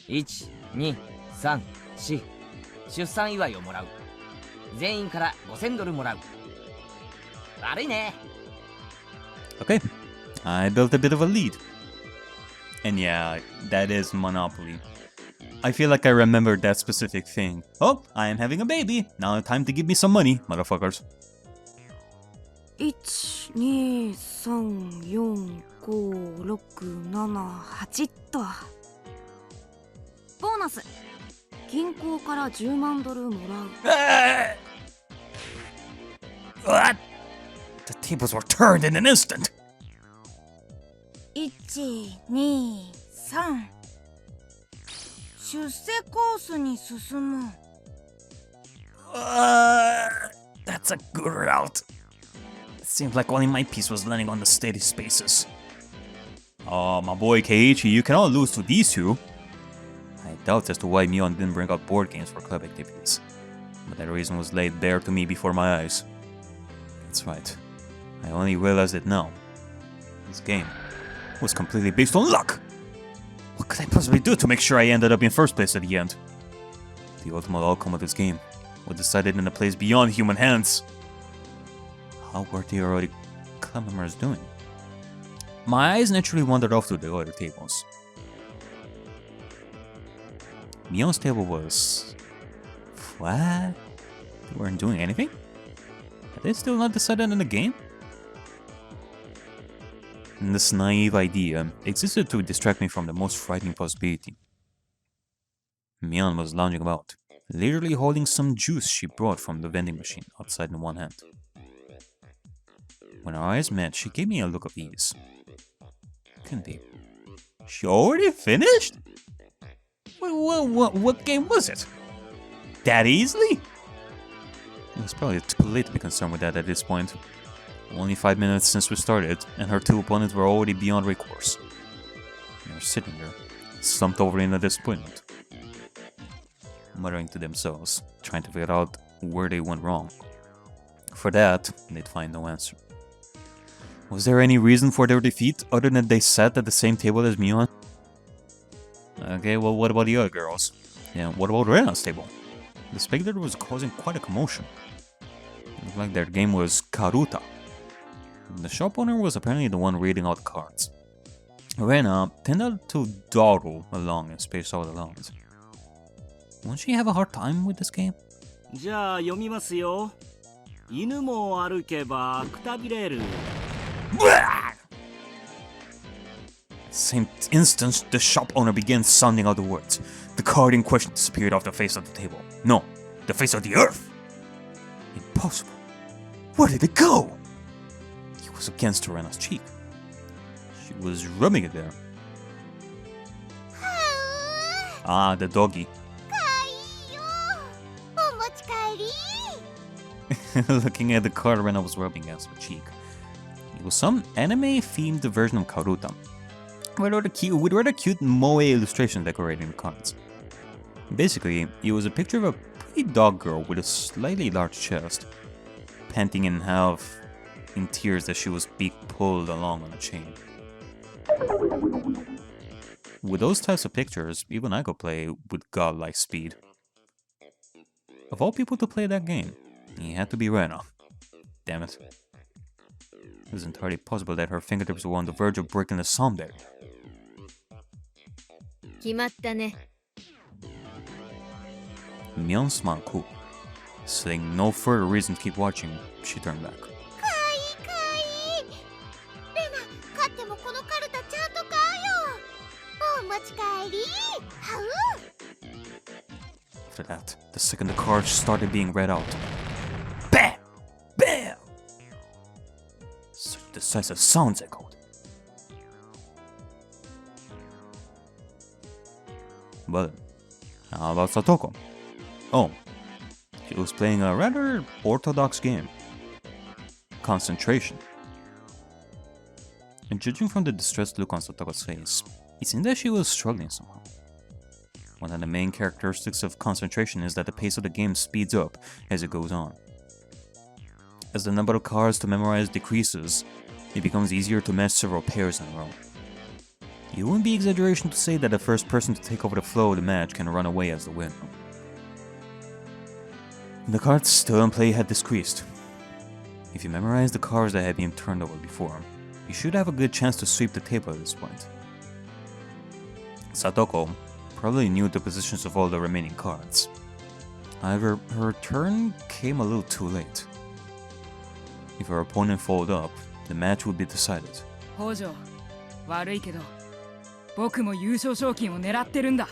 1、2、3、4出産祝いをもらう。全員から5000ドルもらう。悪いね。 Okay, I built a bit of a lead. And yeah, that is Monopoly. I feel like I remembered that specific thing. Oh, I am having a baby. Now time to give me some money, motherfuckers. 1、2、3、4、5、6、7、8と。ボーナス。銀行から10万ドルもらう。What? The tables were turned in an instant. 1、2、3。出世コースに進む。That's a good route. It seemed like only my piece was landing on the steady spaces. Oh, my boy Keiichi, you cannot lose to these two. I doubt as to why Mion didn't bring out board games for club activities. But that reason was laid bare to me before my eyes. That's right. I only realized it now. This game was completely based on luck! What could I possibly do to make sure I ended up in first place at the end? The ultimate outcome of this game was decided in a place beyond human hands. How were the erotic club members doing? My eyes naturally wandered off to the other tables. Mion's table was flat. They weren't doing anything? Had they still not decided on the game? And this naive idea existed to distract me from the most frightening possibility. Mion was lounging about, literally holding some juice she brought from the vending machine outside in one hand. When our eyes met, she gave me a look of ease. Couldn't be. She already finished? What game was it? That easily? It was probably too late to be concerned with that at this point. Only 5 minutes since we started, and her two opponents were already beyond recourse. They were sitting there, slumped over in a disappointment, muttering to themselves, trying to figure out where they went wrong. For that, they'd find no answer. Was there any reason for their defeat other than they sat at the same table as Mion? Okay, well, what about the other girls? Yeah, what about Rena's table? The spectator was causing quite a commotion. It looked like their game was Karuta. The shop owner was apparently the one reading out cards. Rena tended to dawdle along and space out the lines. Won't she have a hard time with this game? じゃあ読みますよ。犬も歩けばくたびれる。Same instant, the shop owner began sounding out the words. The card in question disappeared off the face of the table. No, the face of the earth! Impossible. Where did it go? It was against Rena's cheek. She was rubbing it there. Ah, the doggy. Looking at the card Rena was rubbing against her cheek. It was some anime-themed version of Karuta. With rather cute moe illustrations decorating the cards. Basically, it was a picture of a pretty dog girl with a slightly large chest, panting in half in tears as she was being pulled along on a chain. With those types of pictures, even I could play with godlike speed. Of all people to play that game, he had to be Rena. Damn it. It was entirely possible that her fingertips were on the verge of breaking the sound barrier. 決まったね。 Mion smiled cool. Seeing no further reason to keep watching, she turned back. After that, the second the cards started being read out, BAM! BAM! Such decisive sounds echoed. But how about Satoko? Oh, she was playing a rather orthodox game. Concentration. And judging from the distressed look on Satoko's face, it seemed that she was struggling somehow. One of the main characteristics of concentration is that the pace of the game speeds up as it goes on. As the number of cards to memorize decreases, it becomes easier to match several pairs in a row. It wouldn't be exaggeration to say that the first person to take over the flow of the match can run away as the winner. The cards still in play had decreased. If you memorize the cards that had been turned over before, you should have a good chance to sweep the table at this point. Satoko probably knew the positions of all the remaining cards. However, her turn came a little too late. If her opponent folded up, the match would be decided. 北条、悪いけど、僕も優勝賞金を狙ってるんだ。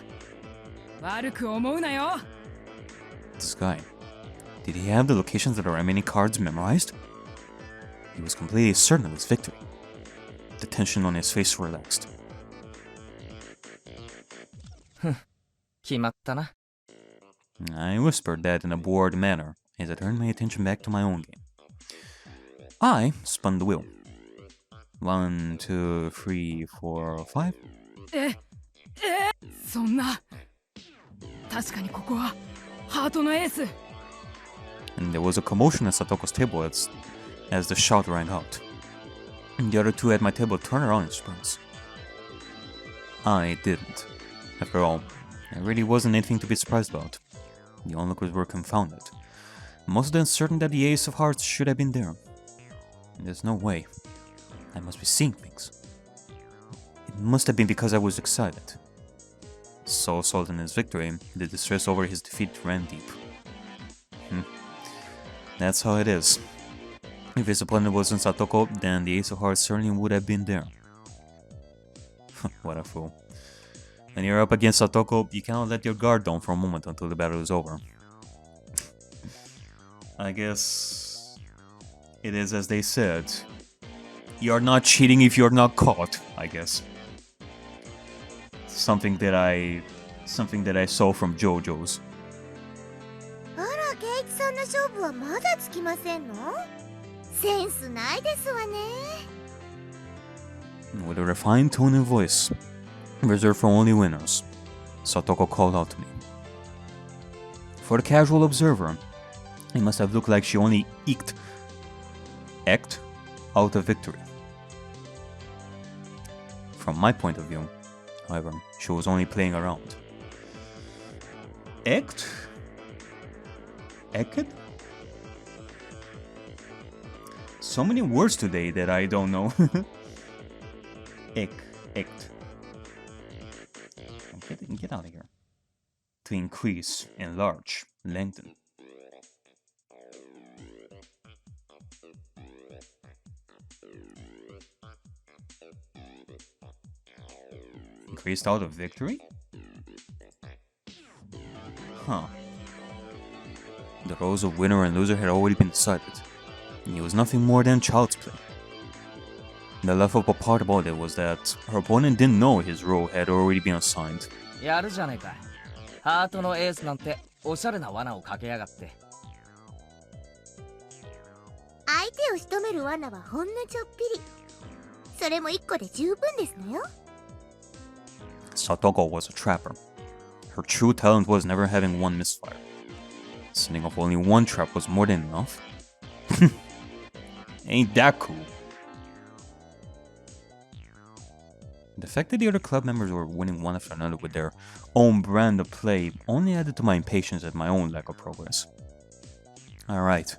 悪く思うなよ。 This guy, did he have the locations of the remaining cards memorized? He was completely certain of his victory. The tension on his face relaxed. 決まったな。 I whispered that in a bored manner as I turned my attention back to my own game. I spun the wheel. 1, 2, 3, 4, 5. そんな。確かにここはハートのエース。 And there was a commotion at Satoko's table as the shout rang out. And the other two at my table turned around in sprints. I didn't. After all, there really wasn't anything to be surprised about. The onlookers were confounded. Most of them certain that the ace of hearts should have been there. There's no way. I must be seeing things. It must have been because I was excited. So sold in his victory, the distress over his defeat ran deep. That's how it is. If his opponent wasn't Satoko, then the ace of hearts certainly would have been there. What a fool. When you're up against Satoko, you cannot let your guard down for a moment until the battle is over. I guess it is as they said. You're not cheating if you're not caught, I guess. Something that I saw from JoJo's. あら、ケイチさんの勝負はまだつきませんの？センスないですわね。 With a refined tone and voice, reserved for only winners, Satoko called out to me. For the casual observer, it must have looked like she only eked out a victory. From my point of view, however, she was only playing around. Eked? So many words today that I don't know. Eked. Get out of here. To increase, enlarge, lengthen. Increased out of victory? Huh. The roles of winner and loser had already been decided. It was nothing more than child's play. The laughable part about it was that her opponent didn't know his role had already been assigned. やるじゃねえか。ハートのエースなんておしゃれな罠をかけやがって。相手を仕留める罠はほんのちょっぴり。それも一個で十分ですのよ。Satoko was a trapper. Her true talent was never having one misfire. Setting off only one trap was more than enough. Ain't that cool? The fact that the other club members were winning one after another with their own brand of play only added to my impatience at my own lack of progress. Alright,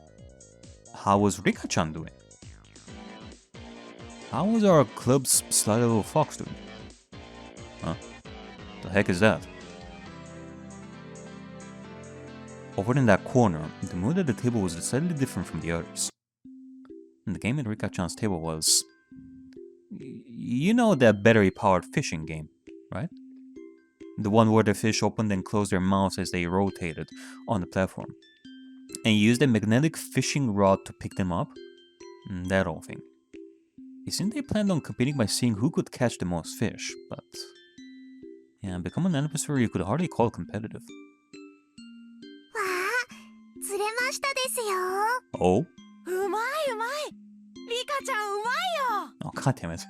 how was Rika-chan doing? How was our club's sly little fox doing? Huh? The heck is that? Over in that corner, the mood at the table was decidedly different from the others. And the game at Rika-chan's table was... You know that battery-powered fishing game, right? The one where the fish opened and closed their mouths as they rotated on the platform. And you used a magnetic fishing rod to pick them up? That whole thing. It seemed they planned on competing by seeing who could catch the most fish, but... Yeah, become an adversary you could hardly call competitive. わあ、釣れましたですよ。 Oh? うまいうまい。リカちゃんうまいよ。 Oh, god damn it.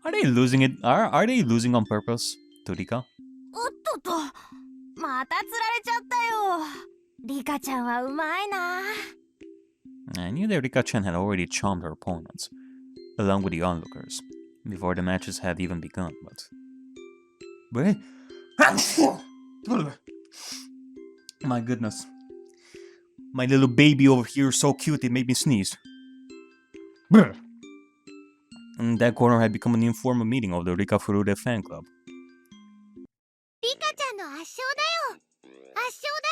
Are they losing it? Are they losing on purpose to Rika? おっとっと、また釣られちゃったよ。リカちゃんはうまいな。 I knew that Rika-chan had already charmed her opponents, along with the onlookers, before the matches had even begun, but... My goodness. My little baby over here is so cute it made me sneeze. And that corner had become an informal meeting of the Rika Furude fan club. リカちゃんの圧勝だよ。圧勝だ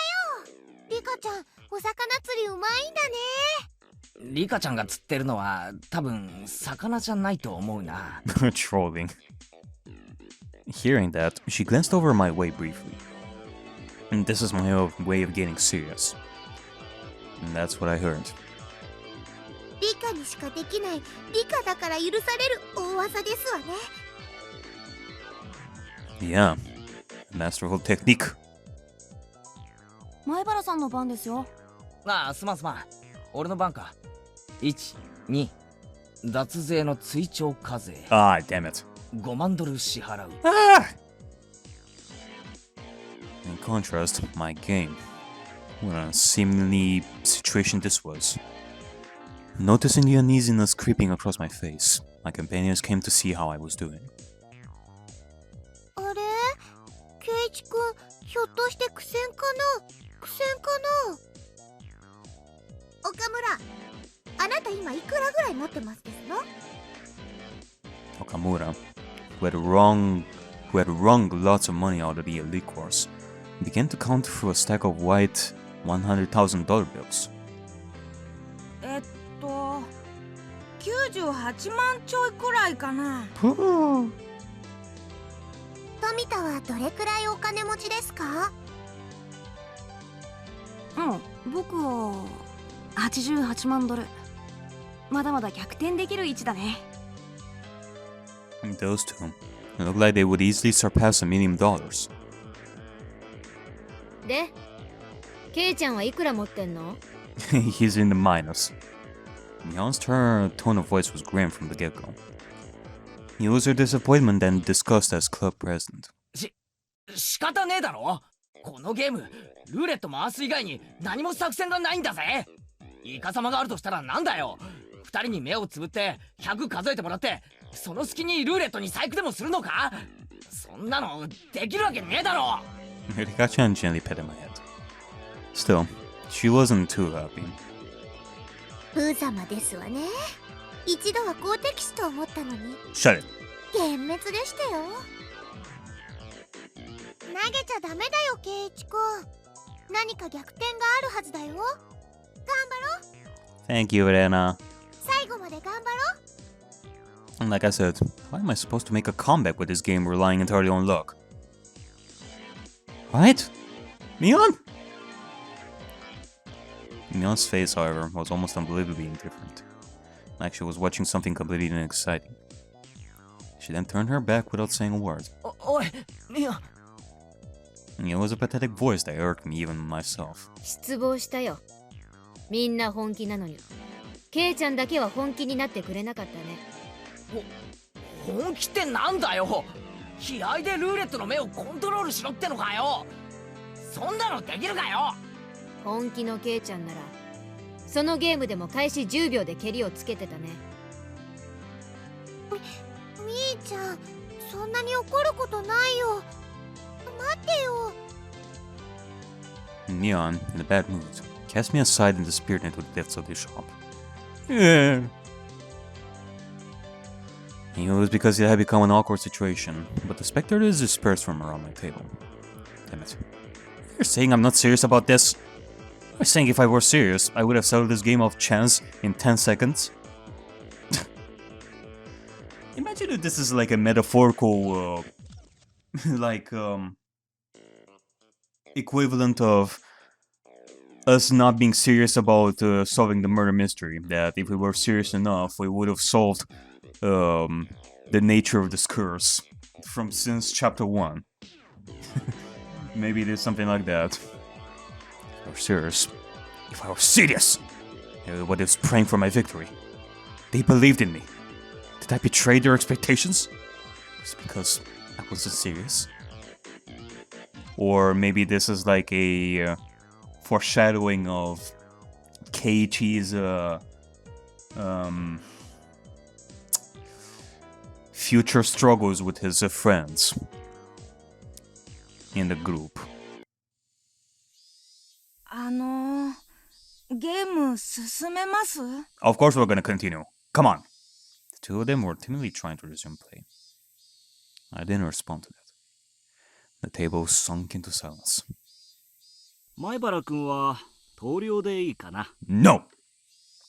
よ。リカちゃん、お魚釣りうまいんだね。リカちゃんが釣ってるのは多分魚じゃないと思うな。Trolling. Hearing that, she glanced over my way briefly. And this is my way of getting serious. And that's what I heard. リカにしかできない、リカだから許される大技ですわね。Yeah, masterful technique. 前原さんの番ですよ。ああ、すまんすまん。俺の番か。1、2、脱税の追徴課税。Ah, damn it. 5万ドル支払う。In contrast, my game. What a seemingly situation this was. Noticing the uneasiness creeping across my face, my companions came to see how I was doing. あれ？ケイチ君、ひょっとして苦戦かな？苦戦かな？岡村、あなた今いくらぐらい持ってますですの？ Okamura, who had wrung lots of money out of the elite course, began to count through a stack of white $100,000 bills. 98万ちょいくらいかな。富田はどれくらいお金持ちですか？僕は88万ドル。まだまだ逆転できる位置だね。Those two looked like they would easily surpass $1 million. で、ケイちゃんはいくら持ってんの？ He's in the minus. Mion's tone of voice was grim from the get-go. He was her disappointment and disgust as club president. 仕方ねえだろ。このゲーム、ルーレット回す以外に何も作戦がないんだぜ。イカサマがあるとしたらなんだよ。二人に目をつぶって100数えてもらって、その隙にルーレットに細工でもするのか？そんなのできるわけねえだろ。Rika-chan gently petted my head. Still, she wasn't too happy. 無様ですわね。一度は好敵手と思ったのに。Shut it. 幻滅でしたよ。投げちゃダメだよ、ケイチ君。何か逆転があるはずだよ。頑張ろう。 Thank you, Rena. 最後まで頑張ろう。 And like I said, how am I supposed to make a comeback with this game relying entirely on luck? Right? Mion? Mion's face, however, was almost unbelievably indifferent, like she was watching something completely unexciting. She then turned her back without saying a word. おい、ミオ。It was a pathetic voice that irked me even myself. 失望したよ。みんな本気なのに。ケイちゃんだけは本気になってくれなかったね。本気ってなんだよ。気合でルーレットの目をコントロールしろってのかよ。そんなのできるかよ。本気のケイちゃんなら、そのゲームでも開始10秒で蹴りをつけてたね。みーちゃん、そんなに怒ることないよ。待ってよ。 Mion, in a bad mood, cast me aside and disappeared into the depths of the shop. Yeah. It was because it had become an awkward situation, but the spectators dispersed from around my table. Damn it. You're saying I'm not serious about this? I was saying if I were serious, I would have settled this game off chance in 10 seconds. Imagine if this is like a metaphorical, equivalent of us not being serious about solving the murder mystery. That if we were serious enough, we would have solved the nature of this curse from since chapter 1. Maybe it is something like that. If I were serious, if I were serious, everybody was praying for my victory. They believed in me. Did I betray their expectations? Was it because I wasn't serious? Or maybe this is like a foreshadowing of Keiichi's future struggles with his friends in the group. ゲーム進めます？ Of course we're gonna continue. Come on. The two of them were timidly trying to resume play. I didn't respond to that. The table sunk into silence. 前原君は投了でいいかな。 No!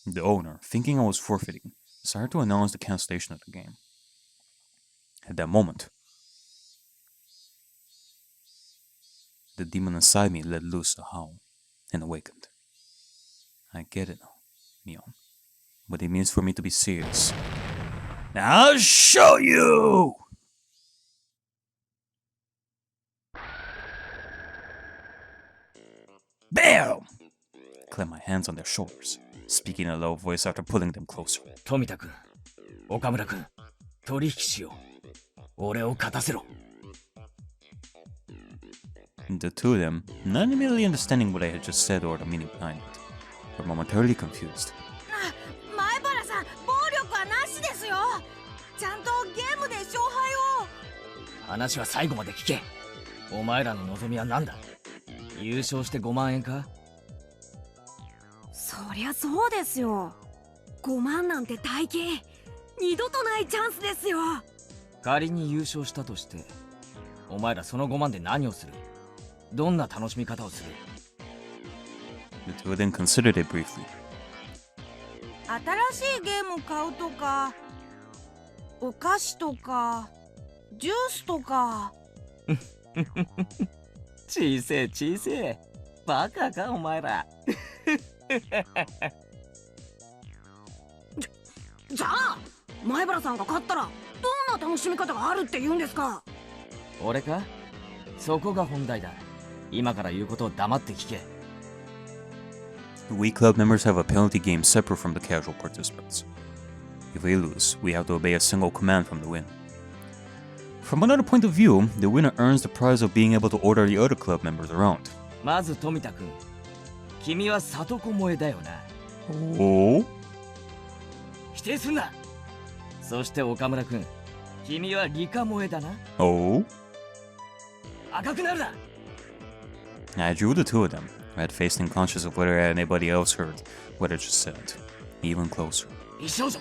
The owner, thinking I was forfeiting, decided to announce the cancellation of the game. At that moment, the demon inside me let loose a howl and awakened. I get it now, Mion. What it means for me to be serious. I'll show you! Bam! Clap my hands on their shoulders, speaking in a low voice after pulling them closer. 富田君、岡村君、取引しよう。俺を勝たせろ。The two of them, not immediately understanding what I had just said or the meaning behind it, were momentarily confused. 前原さん、暴力はなしですよ。ちゃんとゲームで勝敗を。話は最後まで聞け。お前らの望みは何だ？優勝して5万円か？そりゃそうですよ。5万なんて大金。二度とないチャンスですよ。仮に優勝したとして、お前らその5万で何をする？どんな楽しみ方をする？ The two of them considered it briefly. 新しいゲーム買うとか、お菓子とか、ジュースとか。小せえ小せえ。バカかお前ら。じゃあ前原さんが勝ったらどんな楽しみ方があるって言うんですか？俺か？そこが本題だ。今から言うことを黙って聞け。We club members have a penalty game separate from the casual participants. If we lose, we have to obey a single command from the win. From another point of view, the winner earns the prize of being able to order the other club members around. まず富田君、君は里子萌えだよな。Oh? 否定すんな。そして岡村君、君は理科萌えだな。Oh? 赤くなるな。 I drew the two of them, red faced and conscious of whether anybody else heard what I just said, even closer. 美少女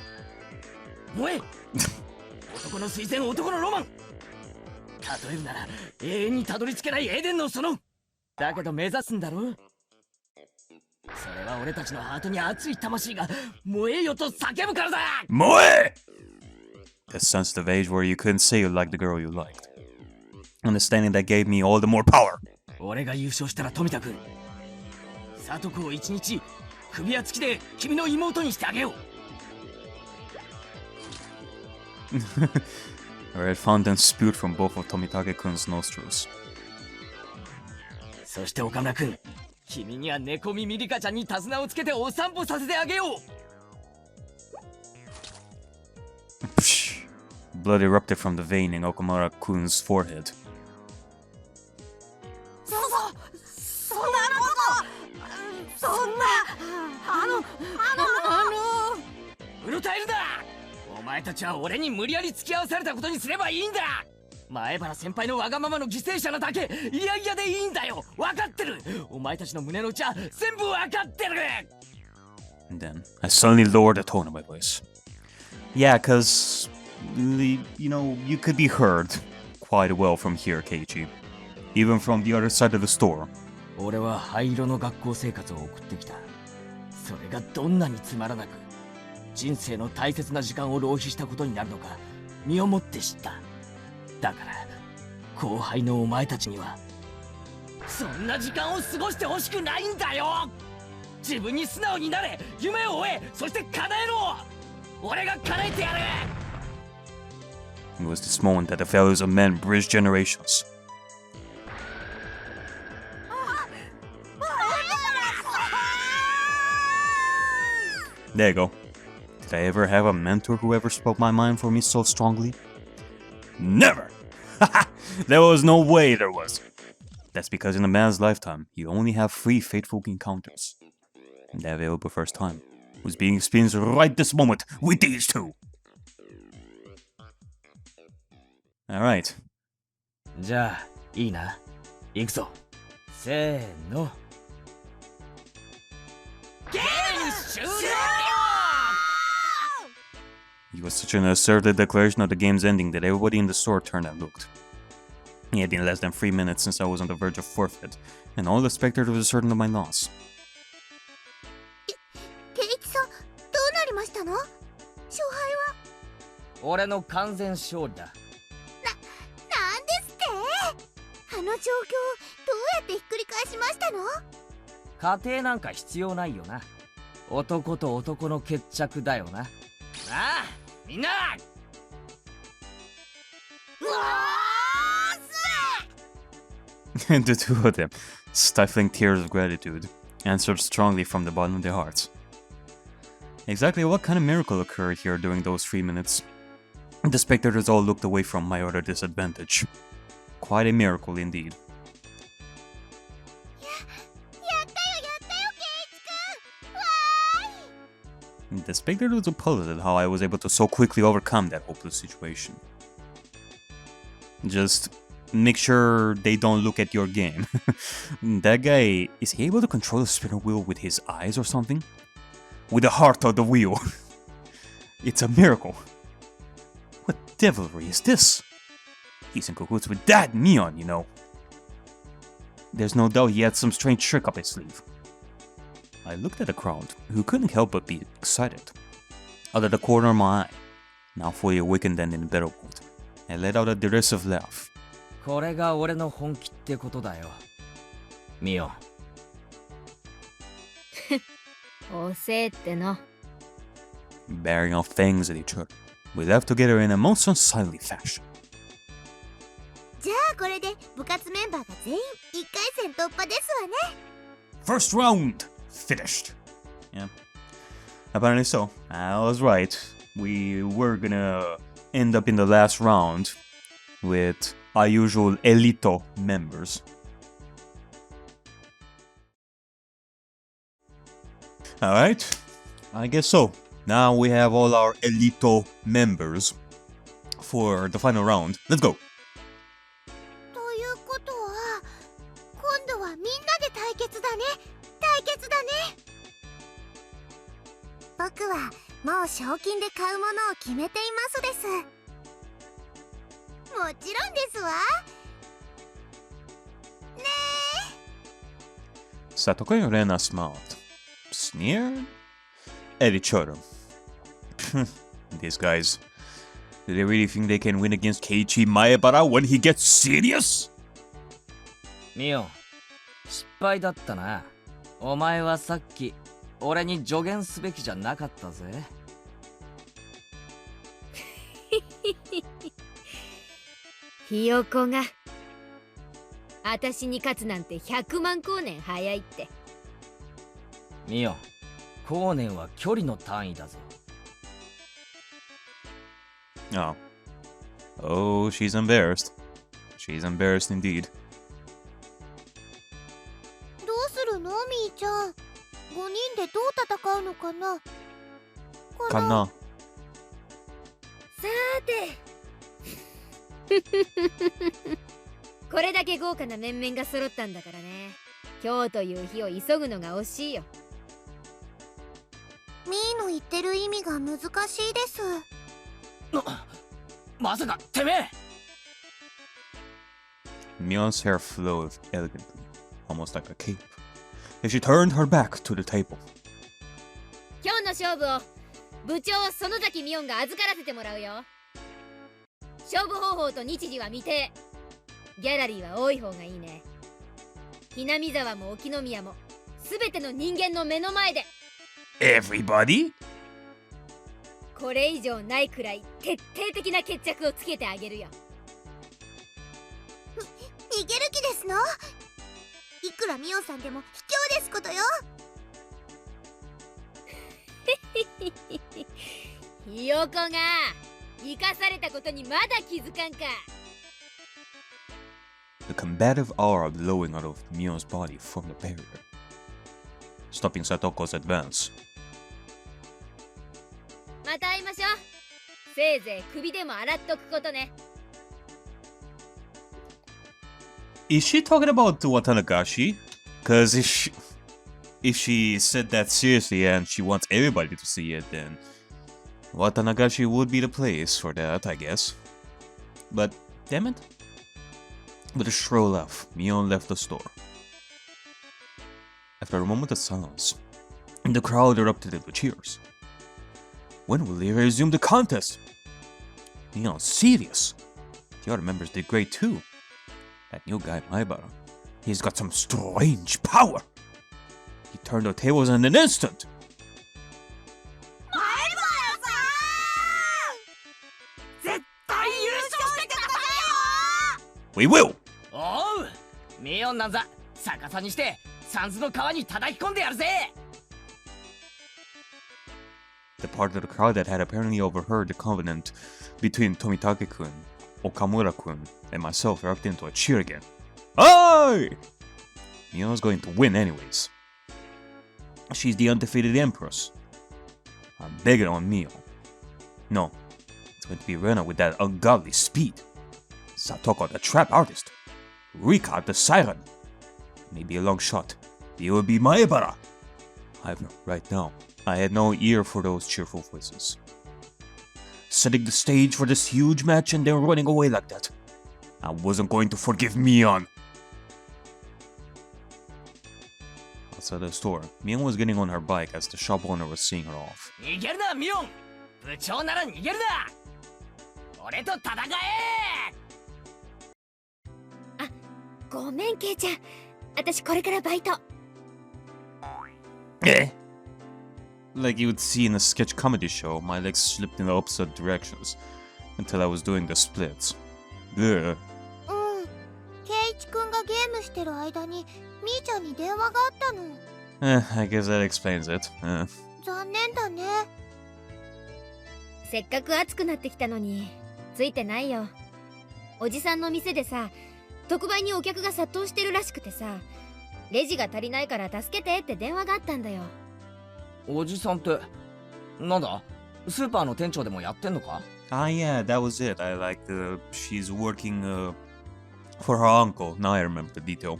萌え男の推薦男のロマン。例えるなら永遠にたどり着けないエデンの園だけど目指すんだろ。それは俺たちのハートに熱い魂が燃えよと叫ぶからだ。Moe! The sensitive age where you couldn't say you liked the girl you liked. Understanding that gave me all the more power. 俺が優勝したら富田君、里子を一日首輪付きで君の妹にしてあげよう。Red fountain spewed from both of Tomitake-kun's nostrils. そして岡村君、君には猫耳リカちゃんに手綱をつけてお散歩させてあげよう。Psh! Blood erupted from the vein in Okamura-kun's forehead. そんなことそんなうろたえるな。お前たちは俺に無理やり付き合わされたことにすればいいんだ。前原先輩のわがままの犠牲者なだけいやいやでいいんだよ。分かってる。お前たちの胸の内は全部分かってる。 And then I suddenly lowered the tone of my voice. Yeah, cause you know, you could be heard quite well from here, Keiichi. Even from the other side of the store. 俺は灰色の学校生活を送ってきた。それがどんなにつまらなく人生の大切な時間を浪費したことになるのか身をもって知った。だから後輩のお前たちにはそんな時間を過ごしてほしくないんだよ。自分に素直になれ、夢を追え、そして叶えろ。俺が叶えてやる。 It was this moment that the values of men bridged generations. There you go. Did I ever have a mentor who ever spoke my mind for me so strongly? Never! There was no way there was. That's because in a man's lifetime, you only have 3 fateful encounters. And that available first time was being experienced right this moment with these two. Alright. じゃあいいな。行くぞ。せーの。ゲーム終了。 It was such an assertive declaration of the game's ending that everybody in the store turned and looked. It had been less than 3 minutes since I was on the verge of forfeit, and all the spectators were certain of my loss. ケイチさん、どうなりましたの？勝敗は？俺の完全勝利だ。なんですって？あの状況、どうやってひっくり返しましたの？家庭なんか必要ないよな。男と男の決着だよな。ああ、みんな。うわAnd the two of them, stifling tears of gratitude, answered strongly from the bottom of their hearts. Exactly what kind of miracle occurred here during those 3 minutes? The spectators all looked away from my utter disadvantage. Quite a miracle indeed. やったよ、ケイチくん。わーい。 The spectators were puzzled at how I was able to so quickly overcome that hopeless situation. Just make sure they don't look at your game. That guy, is he able to control the spinner wheel with his eyes or something? With the heart of the wheel. It's a miracle. What devilry is this? He's in cahoots with that Mion, you know. There's no doubt he had some strange trick up his sleeve. I looked at the crowd, who couldn't help but be excited. Out of the corner of my eye, now fully awakened and in better mood, I let out a derisive laugh. これが俺の本気ってことだよ。ミオ。遅えっての。 Bearing off fangs at each other, we laughed together in a most unsightly fashion. じゃあこれで部活メンバーが全員1回戦突破ですわね。 First round! Finished. Yeah. Apparently so. I was right. We were gonna end up in the last round with our usual Elito members. Alright, I guess so. Now we have all our Elito members for the final round. Let's go! ということは、今度はみんなで対決だね。対決だね。僕はもう賞金で買うものを決めていますです。もちろんですわ。ねえ。 Satoka and Rena smiled, sneered at each other. These guys, do they really think they can win against Keiichi Maebara when he gets serious? ミオ、失敗だったな。お前はさっき俺に助言すべきじゃなかったぜ。ひよこが私に勝つなんて100万光年早いって。ミオ、光年は距離の単位だぞ。Oh. Oh, she's embarrassed. She's embarrassed indeed. どうするの、みーちゃん。5人でどう戦うのかな。Kana. さーてこれだけ豪華な面々が揃ったんだからね。今日という日を急ぐのが惜しいよ。みーの言ってる意味が難しいです。まさかてめえ。 Mion's hair flowed elegantly, almost like a cape, as she turned her back to the table. 今日の勝負を部長園崎美音が預からせてもらうよ。勝負方法と日時は未定。ギャラリーは多い方がいいね。Hinamizawaも沖宮も全ての人間の目の前で。 Everybody? これ以上ないくらい徹底的な決着をつけてあげるよ。逃げる気ですの？いくらみおさんでも卑怯ですことよ。ひよこが生かされたことにまだ気づかんか。 The combative aura blowing out of Mion's body formed a barrier, stopping Satoko's advance. また会いましょう。せいぜい首でも洗っとくことね。Is she talking about Watanagashi? Because if she said that seriously and she wants everybody to see it, then Watanagashi would be the place for that, I guess. But, damn it. With a shrill laugh, Mion left the store. After a moment of silence, the crowd erupted into cheers. When will they resume the contest? Mion's serious. The other members did great too. That new guy, Maibara, he's got some strange power. He turned the tables in an instant. We will! おうミオンなんざ逆さにしてサンズの川に叩き込んでやるぜ The part of the crowd that had apparently overheard the covenant between Tomitake-kun, Okamura-kun, and myself erupted into a cheer again. Aye! Mion's going to win anyways. She's the undefeated empress. I'm begging on Mio. No, it's going to be Rena with that ungodly speed. Satoko the trap artist. Rika the siren. Maybe a long shot. It will be Maebara. However, right now, I had no ear for those cheerful voices. Setting the stage for this huge match and then running away like that. I wasn't going to forgive Mion. Outside the store, Mion was getting on her bike as the shop owner was seeing her off. 逃げるなミオン部長なら逃げるな俺と戦えごめんケイちゃん私これからバイト Eh? Like you would see in a sketch comedy show, my legs slipped in the opposite directions until I was doing the splits. Ugh. ケイチくんがゲームしてる間にみーちゃんに電話があったの I guess that explains it. 残念だねせっかく暑くなってきたのについてないよおじさんの店でさ特売にお客が殺到してるらしくてさレジが足りないから助けてって電話があったんだよおじさんってなんだスーパーの店長でもやってんのか Ah, yeah, that was it. I like she's working for her uncle. Now I remember the detail.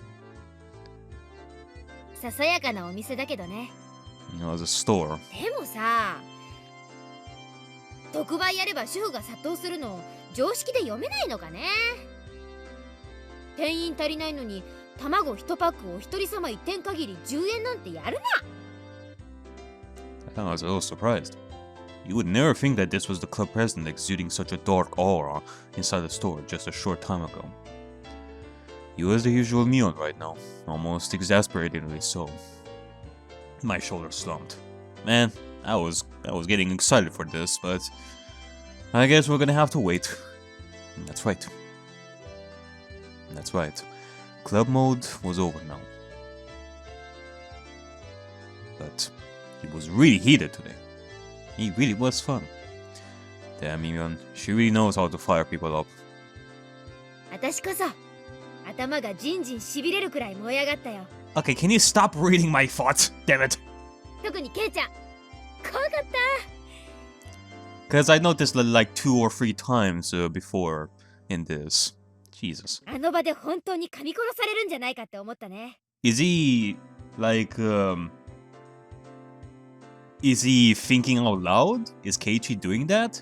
ささやかなお店だけどね You know, as a store. でもさ特売やれば主婦が殺到するの常識で読めないのかね店員足りないのに卵1パックを一人様1点限り10円なんてやる I was a little surprised. You would never think that this was the club president exuding such a dark aura inside the store just a short time ago. He was the usual Mion right now, almost exasperatingly so. My shoulders slumped. Man, I was getting excited for this, but I guess we're gonna have to wait. That's right. That's right. Club mode was over now. But it was really heated today. It really was fun. Damn, Mion, she really knows how to fire people up. 私こそ頭がジンジンしびれるくらい燃え上がったよ Okay, can you stop reading my thoughts? Damn it. 特にケイちゃん怖かった Because I noticed like 2 or 3 times before in this. Jesus. あの場で本当に噛み殺されるんじゃないかって思ったね Is he like is he thinking out loud? Is Keiichi doing that?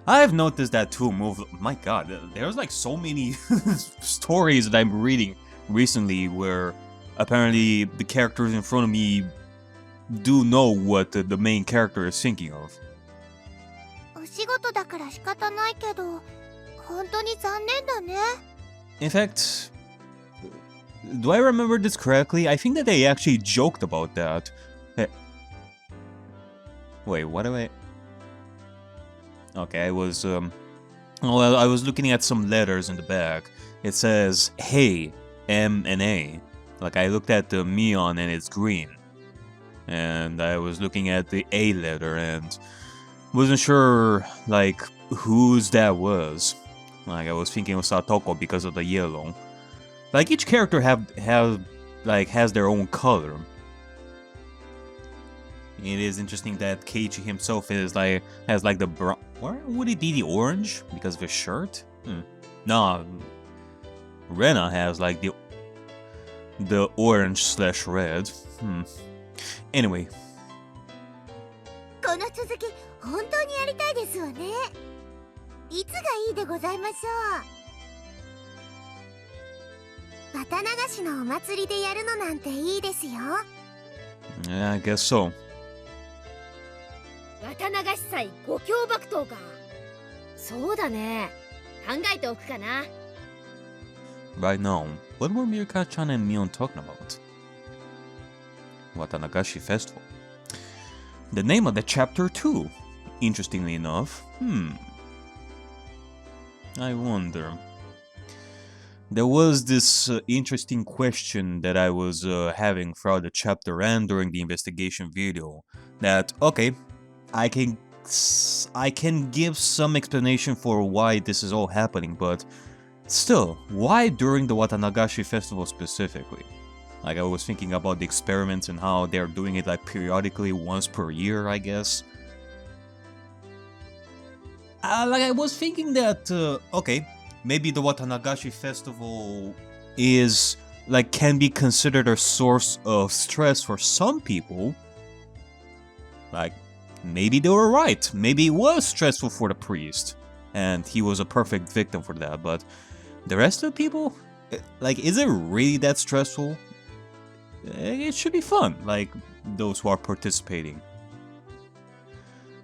I've noticed that too. My god, there's like so many stories that I'm reading recently where apparently the characters in front of me do know what the main character is thinking of. お仕事だから仕方ないけど本当に残念だね In fact, do I remember this correctly? I think that they actually joked about that. Wait, what do I... Okay, I was well, I was looking at some letters in the back. It says, hey, M and A. Like, I looked at the Mion and it's green. And I was looking at the A letter and wasn't sure, like, whose that was. Like, I was thinking of Satoko because of the yellow. Like, each character has their own color. It is interesting that Keiichi himself has like the brown. Why would it be the orange? Because of his shirt? No. Rena has like the orange slash red. Anyway. この続き本当にやりたいですわね。いつがいいでございましょう。綿流しのお祭りでやるのなんていいですよ。Yeah, I guess so. 綿流し祭五強爆闘か。そうだね。考えておくかな。Right now, what were Mirka-chan and Mion talking about? Watanagashi Festival. The name of the chapter too. Interestingly enough. I wonder. There was this interesting question that I was having throughout the chapter and during the investigation video. That, okay, I can give some explanation for why this is all happening, but still, why during the Watanagashi Festival specifically? Like, I was thinking about the experiments and how they're doing it like periodically once per year, I guess. Like, I was thinking that, okay, maybe the Watanagashi Festival is, like, can be considered a source of stress for some people. Like, maybe they were right. Maybe it was stressful for the priest, and he was a perfect victim for that, but the rest of the people, like, is it really that stressful? It should be fun, like, those who are participating.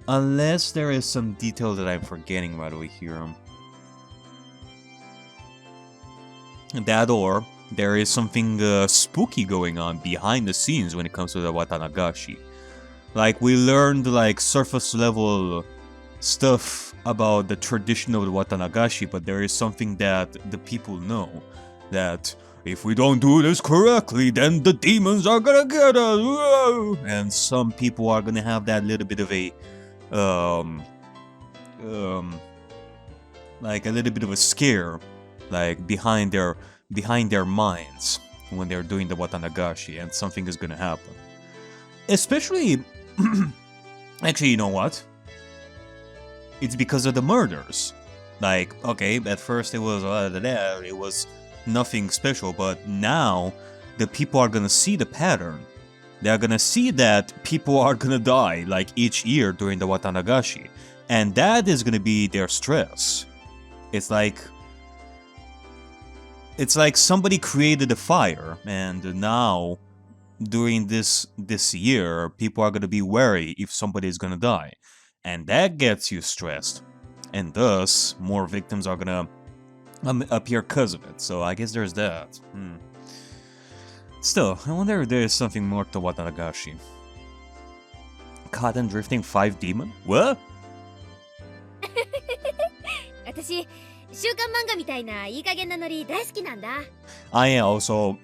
Unless there is some detail that I'm forgetting right away here. That or there is something spooky going on behind the scenes when it comes to the Watanagashi. Like, we learned, like, surface level stuff about the tradition of the Watanagashi, but there is something that the people know. That if we don't do this correctly, then the demons are gonna get us. Whoa! And some people are gonna have that little bit of a, like a little bit of a scare, like behind their minds when they're doing the Watanagashi, and something is gonna happen. Especially, actually, you know what? It's because of the murders. Like, okay, at first it was nothing special, but now the people are gonna see the pattern. They're gonna see that people are gonna die, like, each year during the Watanagashi, and that is gonna be their stress. It's like somebody created a fire, and now during this year, people are gonna be wary if somebody is gonna die, and that gets you stressed, and thus more victims are gonna appear because of it. So I guess there's that. Still, I wonder if there is something more to Watanagashi. Cotton drifting 5 demon? What? 私、週刊漫画みたいないい加減なノリ大好きなんだ。I also,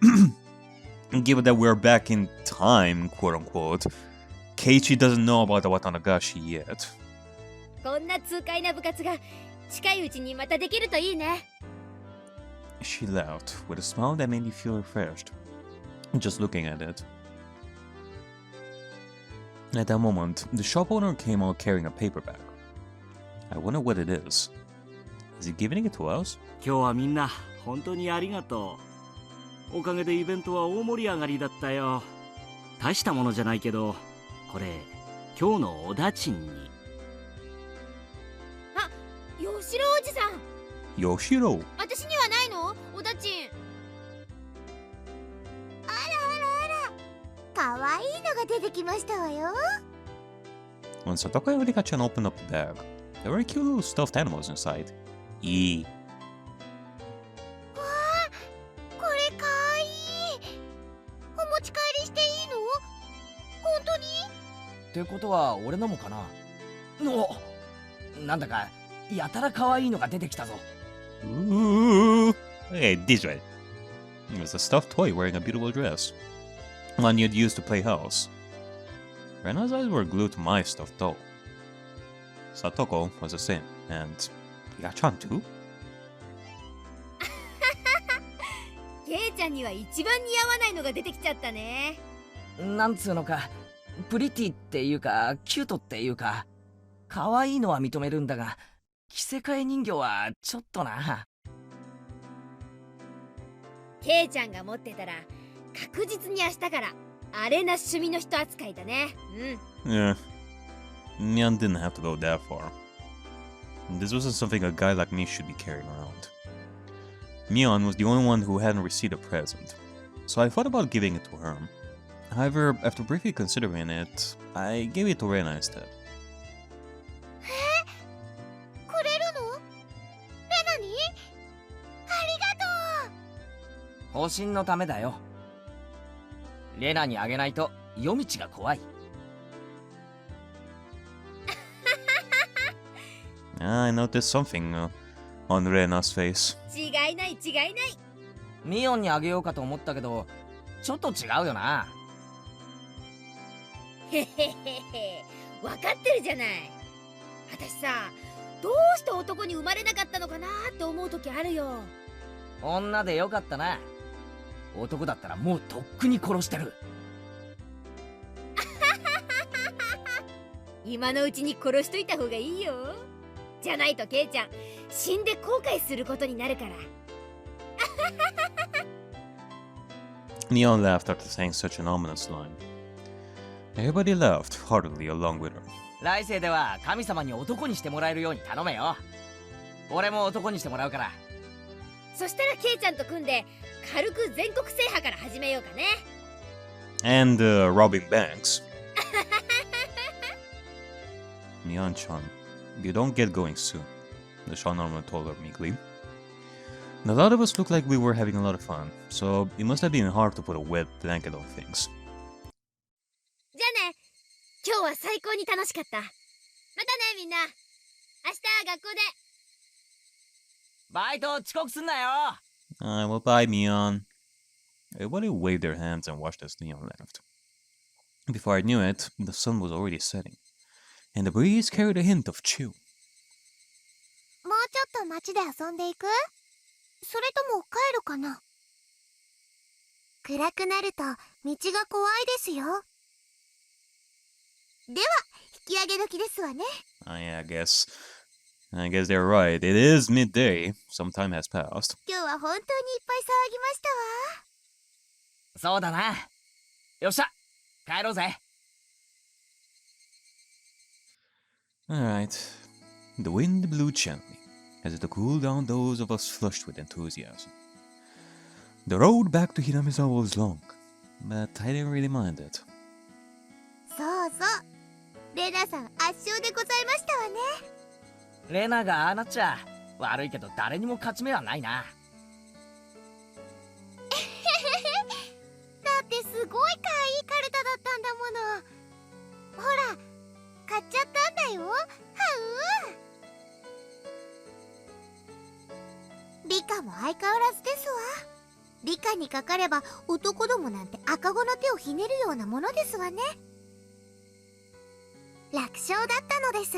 given that we're back in time, quote unquote, Keiichi doesn't know about the Watanagashi yet. こんな痛快な部活が近いうちにまたできるといいね。She laughed with a smile that made me feel refreshed, just looking at it. At that moment, the shop owner came out carrying a paper bag. I wonder what it is. Is he giving it to us? 今日はみんな本当にありがとう。おかげでイベントは大盛り上がりだったよ。大したものじゃないけど、これ今日のおだちんに。あ、吉郎おじさん。Yoshiro! 私にはないの？おだちん。あらあらあら、かわいいのが出てきましたわよ。When Satoko and Rika-chan opened up the bag, there were cute little stuffed animals inside. Eee. わあ、これかわいい。お持ち帰りしていいの？本当に？ってことは俺のもかな。なんだかやたら可愛いのが出てきたぞ。Ooh. Okay, this way. It was a stuffed toy wearing a beautiful dress. One you'd use to play house. Rena's eyes were glued to my stuffed doll. Satoko was the same, and Rika-chan too? ケイちゃんには一番似合わないのが出てきちゃったね。なんつうのか、プリティっていうかキュートっていうか、可愛いのは認めるんだが、着せ替え人形はちょっとな。ケイちゃんが持ってたら確実に明日からあれな趣味の人扱いだね。うん。 Yeah. Mion didn't have to go that far. This wasn't something a guy like me should be carrying around. Mion was the only one who hadn't received a present, so I thought about giving it to her. However, after briefly considering it, I gave it to Rena instead. くれるの？レナに？ありがとう。保身のためだよ。レナにあげないと夜道が怖い。I noticed something on Rena's face. 違いない違いない。ミオンにあげようかと思ったけど、ちょっと違うよな。へへへへ、分かってるじゃない。私さ、どうして男に生まれなかったのかなって思う時あるよ。女でよかったな。男だったらもうとっくに殺してる。今のうちに殺しといた方がいいよ。じゃないとケイちゃん死んで後悔することになるから。Mion laughed after saying such an ominous line. Everybody laughed heartily along with her. 来世では神様に男にしてもらえるように頼めよ。俺も男にしてもらうから。そしたらケイちゃんと組んで軽く全国制覇から始めようかね。And robbing banks. Mion-chan, you don't get going soon, the Shonorman told her meekly. A lot of us looked like we were having a lot of fun, so it must have been hard to put a wet blanket on things. じゃあね、今日は最高に楽しかった。またねみんな。明日学校で。バイト遅刻すんなよ。Well, bye, Mion. Everybody waved their hands and watched as Leon left. Before I knew it, the sun was already setting, and the breeze carried a hint of chill. もうちょっと街で遊んでいく？それとも帰るかな？暗くなると道が怖いですよ。では、引き上げ時ですわね。Yeah, I guess they're right. It is midday. Some time has passed. 今日は本当にいっぱい騒ぎましたわ。そうだな。よっしゃ、帰ろうぜ。Alright. The wind blew gently, as if to cool down those of us flushed with enthusiasm. The road back to Hinamizawa was long, but I didn't really mind it. そうそう。レナさん圧勝でございましたわね。レナがああなっちゃ悪いけど誰にも勝ち目はないな。だってすごい可愛いカルタだったんだもの。ほら、買っちゃったんだよ。はう。リカも相変わらずですわ。リカにかかれば男どもなんて赤子の手をひねるようなものですわね。楽勝だったのです。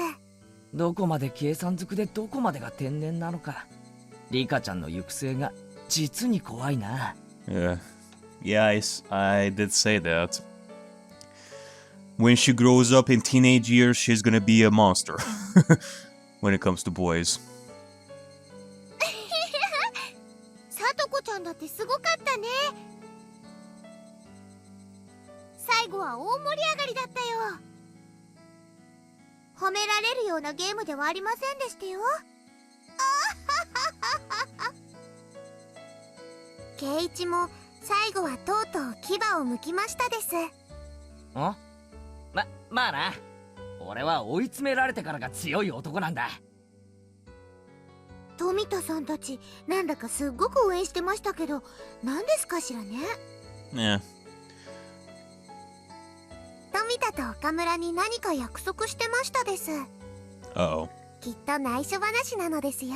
どこまで計算づくでどこまでが天然なのか。リカちゃんの行く末が実に怖いな。Yeah, I did say that. When she grows up in teenage years, she's gonna be a monster. When it comes to boys. さとこちゃんだってすごかったね。最後は大盛り上がりだったよ。褒められるようなゲームではありませんでしたよ。ケイイチも最後はとうとう牙を剥きましたです。まあな。俺は追い詰められてからが強い男なんだ。富田さんたちなんだかすっごく応援してましたけど、何ですかしらね。Yeah. 富田と岡村に何か約束してましたです。 Uh-oh. きっと内緒話なのですよ。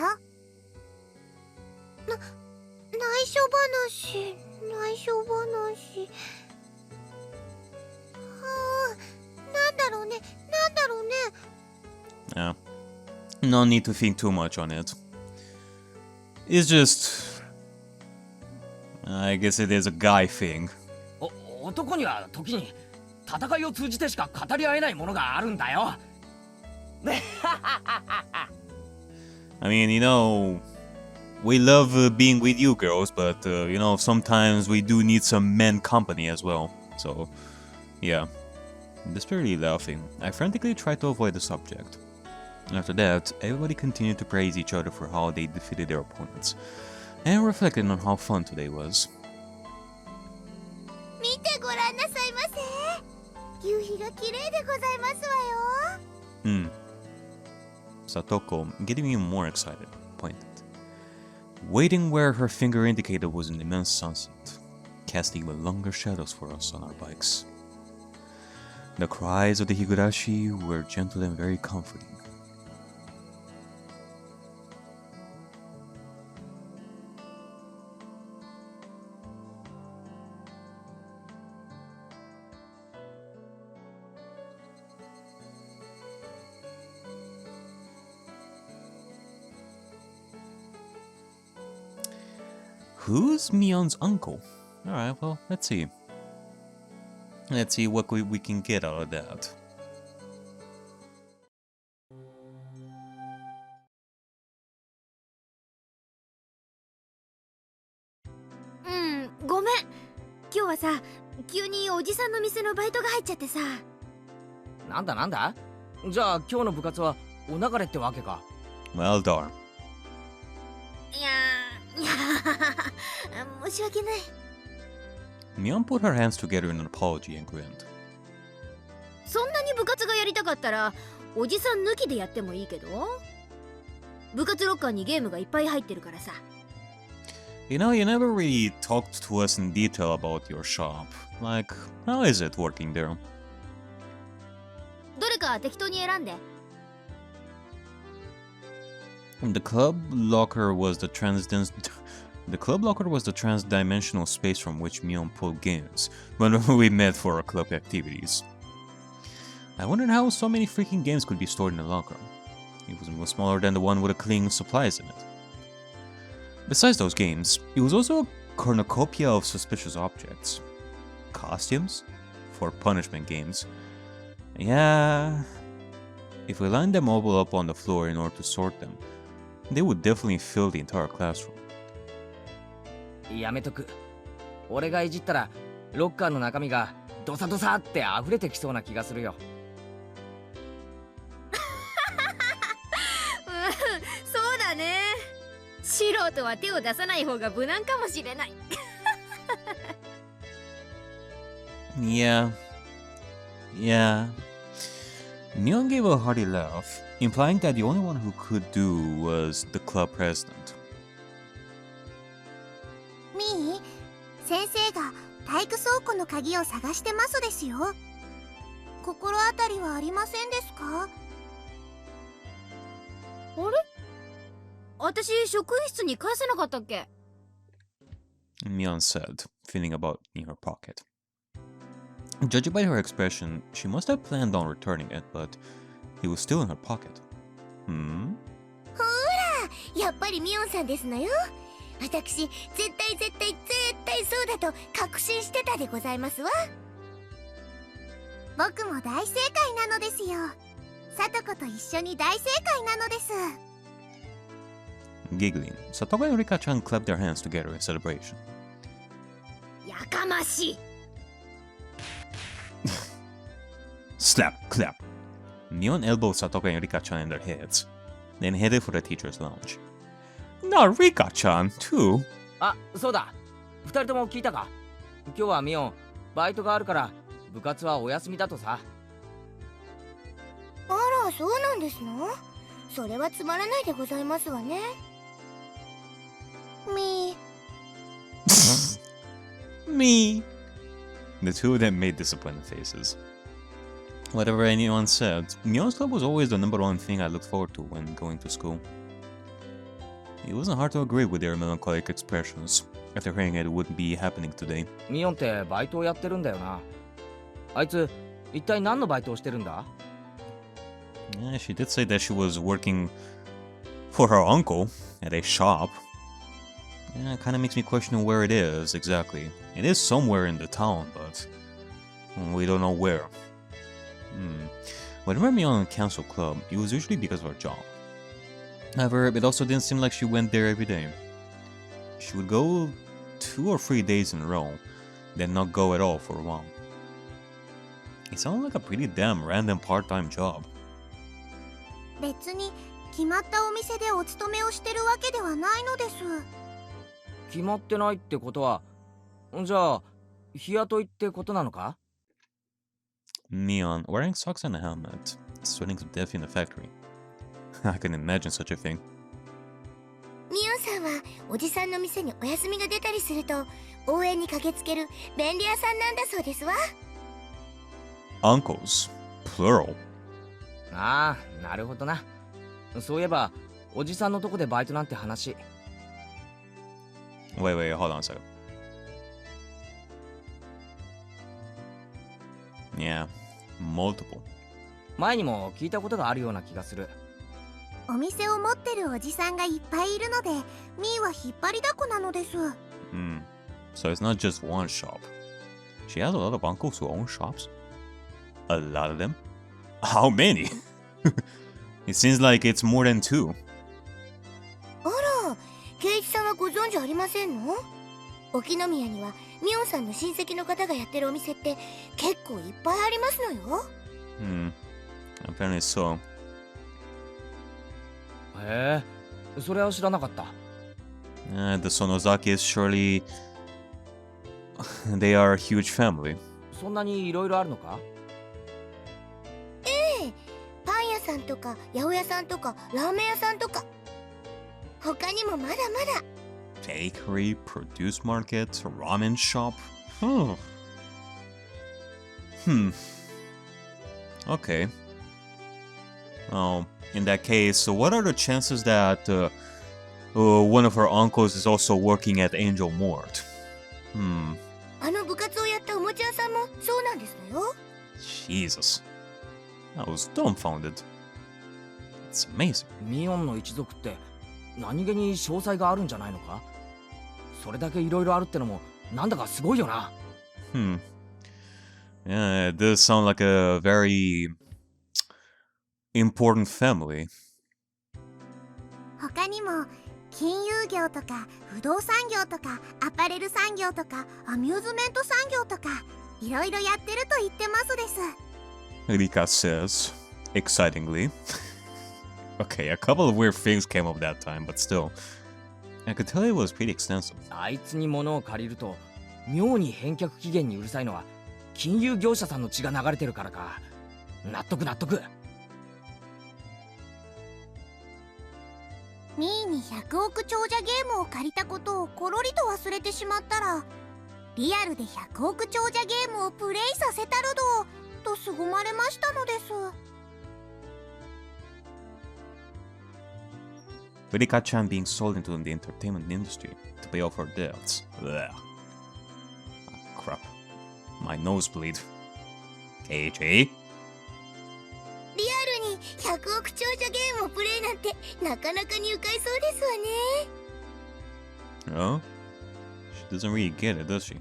内緒話。なんだろうね。Yeah. No need to think too much on it. It's just... I guess it is a guy thing. 男には時に戦いを通じてしか語り合えないものがあるんだよ。I mean, you know, we love being with you girls, but you know, sometimes we do need some men company as well. So, yeah. Desperately laughing, I frantically tried to avoid the subject. After that, everybody continued to praise each other for how they defeated their opponents, and reflected on how fun today was. 見てごらんなさいませ。夕日が綺麗でございますわよ。Satoko, getting even more excited, pointed. Waiting where her finger indicated was an immense sunset, casting even longer shadows for us on our bikes. The cries of the Higurashi were gentle and very comforting. Who's Mion's uncle? Alright, well, let's see. Let's see what we can get out of that. ごめん。今日はさ、急におじさんの店のバイトが入っちゃってさ。なんだなんだ。じゃあ今日の部活はお流れってわけか。 Well darn. いや申し訳ない。 Mion put her hands together in an apology and grinned. そんなに部活がやりたかったらおじさん抜きでやってもいいけど、部活ロッカーにゲームがいっぱい入ってるからさ。 You know, you never really talked to us in detail about your shop. Like, how is it working there? どれか適当に選んで。 The club locker was the trans-dimensional space from which Mion pulled games whenever we met for our club activities. I wondered how so many freaking games could be stored in a locker. It was much smaller than the one with the cleaning supplies in it. Besides those games, it was also a cornucopia of suspicious objects. Costumes? For punishment games. Yeah... If we lined them all up on the floor in order to sort them, they would definitely fill the entire classroom. やめとく。俺がいじったらロッカーの中身がドサドサって溢れてきそうな気がするよ。そうだね。素人は手を出さない方が無難かもしれない。Yeah. Mion gave a hearty laugh, implying that the only one who could do was the club president. みー、先生が体育倉庫の鍵を探してますですよ。心当たりはありませんですか？あれ？私職員室に返せなかったっけ？ Mion said, feeling about in her pocket. Judging by her expression, she must have planned on returning it, but it was still in her pocket. ほら、やっぱりミオンさんですのよ。私、絶対そうだと確信してたでございますわ。僕も大正解なのですよ。さとこと一緒に大正解なのです。Giggling, Satoko and Rika-chan clapped their hands together in celebration. やかましい。 Slap, clap. Mion elbowed Satoko and Rika-chan in their heads, then headed for the teacher's lounge. Not Rika-chan, too. あ、そうだ。二人とも聞いたか？今日はミオン、バイトがあるから部活はお休みだとさ。あら、そうなんですの？それはつまらないでございますわね。Me. The two of them made disappointed faces. Whatever anyone said, Mion's club was always the #1 thing I looked forward to when going to school. It wasn't hard to agree with their melancholic expressions after hearing it wouldn't be happening today. ミオンってバイトをやってるんだよな。あいつ一体何のバイトをしてるんだ？ Yeah, she did say that she was working for her uncle at a shop. Yeah, it kind of makes me question where it is exactly. It is somewhere in the town, but we don't know where. Whenever Mion canceled club, it was usually because of her job. However, it also didn't seem like she went there every day. She would go 2 or 3 days in a row, then not go at all for a while. It sounds like a pretty damn random part-time job. 別に決まったお店でお勤めをしてるわけではないのです。決まってないってことは、じゃあ日雇いってことなのか？ Neon, wearing socks and a helmet, sweating to death in the factory. I can imagine such a thing. ミオさんはおじさんの店にお休みが出たりすると応援に駆けつける便利屋さんなんだそうですわ。Uncles, plural. ああ、なるほどな。そういえばおじさんのとこでバイトなんて話。Wait, hold on a second. Yeah, multiple. 前にも聞いたことがあるような気がする。お店を持ってるおじさんがいっぱいいるのでミーは引っ張りだこなのです。So it's not just one shop. She has a lot of uncles who own shops? A lot of them? How many? It seems like it's more than 2. あら、ケイイチさんはご存知ありませんの？沖宮にはミオンさんの親戚の方がやってるお店って結構いっぱいありますのよ。Apparently so. へえ、それは知らなかった。The Sonozakis surely... They are a huge family. そんなにいろいろあるのか？ええ、パン屋さんとか八百屋さんとかラーメン屋さんとか他にもまだまだ。Bakery, produce market, ramen shop. Okay. In that case, so what are the chances that one of her uncles is also working at Angel Mort? あの部活をやったおもちゃ屋さんもそうなんですのよ。Jesus. I was dumbfounded. It's amazing. ミオンの一族って何気に詳細があるんじゃないのか？それだけいろいろあるってのもなんだかすごいよな。Yeah, it does sound like a very important family. 他にも金融業とか不動産業とかアパレル産業とかアミューズメント産業とかいろいろやってると言ってますです。Rika says, excitingly. Okay, a couple of weird things came up that time, but still. I could tell it was pretty extensive. あいつに物を借りると妙に返却期限にうるさいのは金融業者さんの血が流れてるからか。納得納得。ミーに100億長者ゲームを借りたことをコロリと忘れてしまったらリアルで100億長者ゲームをプレイさせたるどと凄まれましたのです。Rika-chan being sold into the entertainment industry to pay off her debts. Ugh. Ah, crap. My nosebleed. a.k.a. リアルに100億長者ゲームをプレイなんてなかなかに愉快そうですわね。Oh? She doesn't really get it, does she?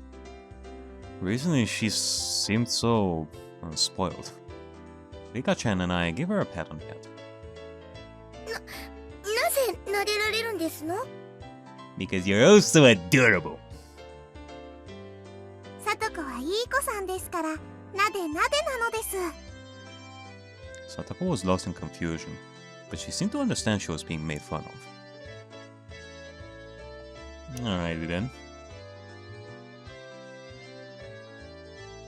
Recently, she seemed so spoiled. Rika-chan and I give her a pat on the head. なぜ撫でられるんですの？ Because you're oh so adorable. さとこはいい子さんですからなでなでなのです。Satoko was lost in confusion, but she seemed to understand she was being made fun of. Alrighty then.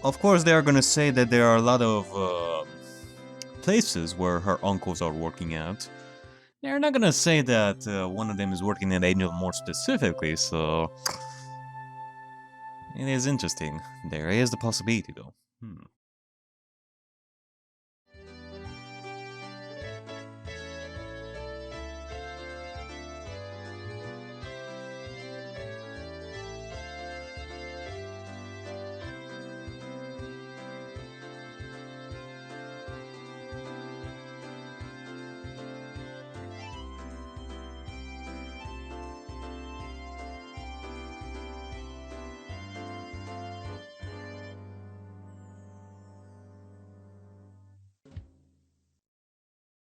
Of course, they are gonna say that there are a lot of places where her uncles are working at. They're not gonna say that one of them is working at Angel more specifically, so... It is interesting. There is the possibility, though.